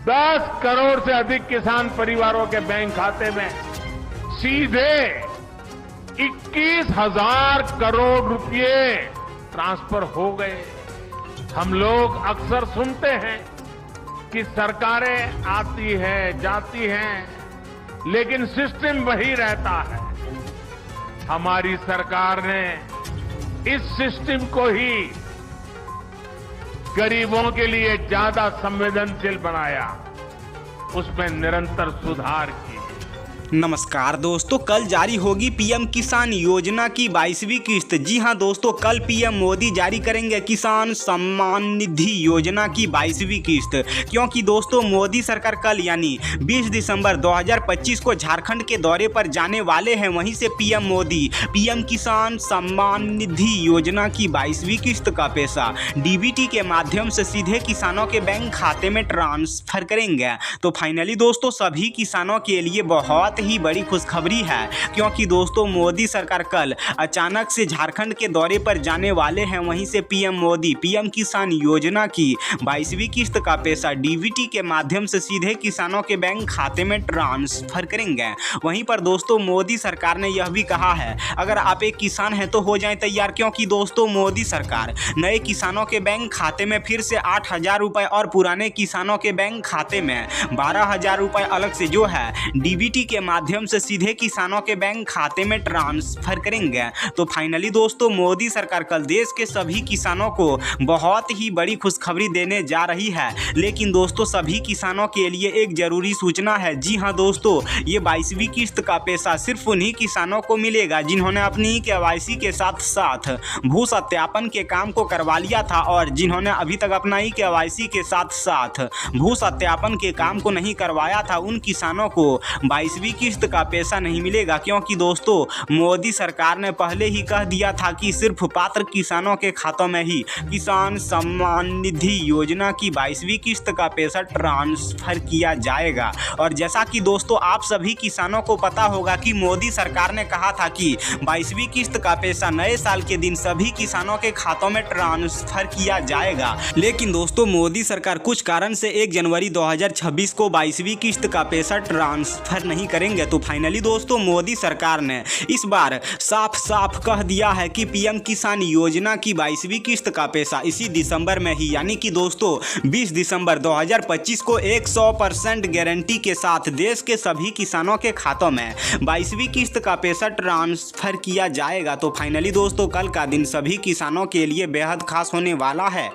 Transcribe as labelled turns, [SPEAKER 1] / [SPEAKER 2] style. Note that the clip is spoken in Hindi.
[SPEAKER 1] 10 करोड़ से अधिक किसान परिवारों के बैंक खाते में सीधे 21,000 करोड़ रुपए ट्रांसफर हो गए। हम लोग अक्सर सुनते हैं कि सरकारें आती है, जाती हैं, लेकिन सिस्टम वही रहता है। हमारी सरकार ने इस सिस्टम को ही गरीबों के लिए ज्यादा संवेदनशील बनाया, उसमें निरंतर सुधार किए।
[SPEAKER 2] नमस्कार दोस्तों, कल जारी होगी पीएम किसान योजना की 22वीं किस्त। जी हां दोस्तों, कल पीएम मोदी जारी करेंगे किसान सम्मान निधि योजना की 22वीं किस्त। क्योंकि दोस्तों मोदी सरकार कल यानी 20 दिसंबर 2025 को झारखंड के दौरे पर जाने वाले हैं। वहीं से पीएम मोदी पीएम किसान सम्मान निधि योजना की 22वीं किस्त का पैसा डीबीटी के माध्यम से सीधे किसानों के बैंक खाते में ट्रांसफर करेंगे। तो फाइनली दोस्तों सभी किसानों के लिए बहुत ही बड़ी खुशखबरी है, क्योंकि दोस्तों मोदी सरकार कल अचानक से झारखंड के दौरे पर जाने वाले हैं। वहीं से पीएम मोदी पीएम किसान योजना की 22वीं किस्त का पैसा डीबीटी के माध्यम से सीधे किसानों के बैंक खाते में ट्रांसफर करेंगे। वहीं पर दोस्तों मोदी सरकार ने यह भी कहा है, अगर आप एक किसान हैं तो हो जाएं तैयार, क्योंकि दोस्तों मोदी सरकार नए किसानों के बैंक खाते में फिर से 8,000 रुपए और पुराने किसानों के बैंक खाते में 12,000 रुपए अलग से जो है डीबीटी के माध्यम से सीधे किसानों के बैंक खाते में ट्रांसफर करेंगे। तो फाइनली दोस्तों मोदी सरकार कल देश के सभी किसानों को बहुत ही बड़ी खुशखबरी देने जा रही है। लेकिन दोस्तों सभी किसानों के लिए एक जरूरी सूचना है। जी हां दोस्तों, ये 22वीं किस्त का पैसा सिर्फ उन्हीं किसानों को मिलेगा जिन्होंने अपनी केवाईसी के साथ साथ भू सत्यापन के काम को करवा लिया था, और जिन्होंने अभी तक अपना ही केवाईसी के साथ साथ भू सत्यापन के काम को नहीं करवाया था, उन किसानों को 22वीं किस्त का पैसा नहीं मिलेगा। क्योंकि दोस्तों मोदी सरकार ने पहले ही कह दिया था कि सिर्फ पात्र किसानों के खातों में ही किसान सम्मान निधि योजना की 22वीं किस्त का पैसा ट्रांसफर किया जाएगा। और जैसा कि दोस्तों आप सभी किसानों को पता होगा कि मोदी सरकार ने कहा था कि 22वीं किस्त का पैसा नए साल के दिन सभी किसानों के खातों में ट्रांसफर किया जाएगा। लेकिन दोस्तों मोदी सरकार कुछ कारण से 1 जनवरी 2026 को 22वीं किस्त का पैसा ट्रांसफर नहीं करेंगे। तो फाइनली दोस्तों मोदी सरकार ने इस बार साफ साफ कह दिया है कि पीएम किसान योजना की 22वीं किस्त का पैसा इसी दिसंबर में ही यानी कि दोस्तों 20 दिसंबर 2025 को 100% गारंटी के साथ देश के सभी किसानों के खातों में 22वीं किस्त का पैसा ट्रांसफर किया जाएगा। तो फाइनली दोस्तों कल का दिन सभी किसानों के लिए बेहद खास होने वाला है।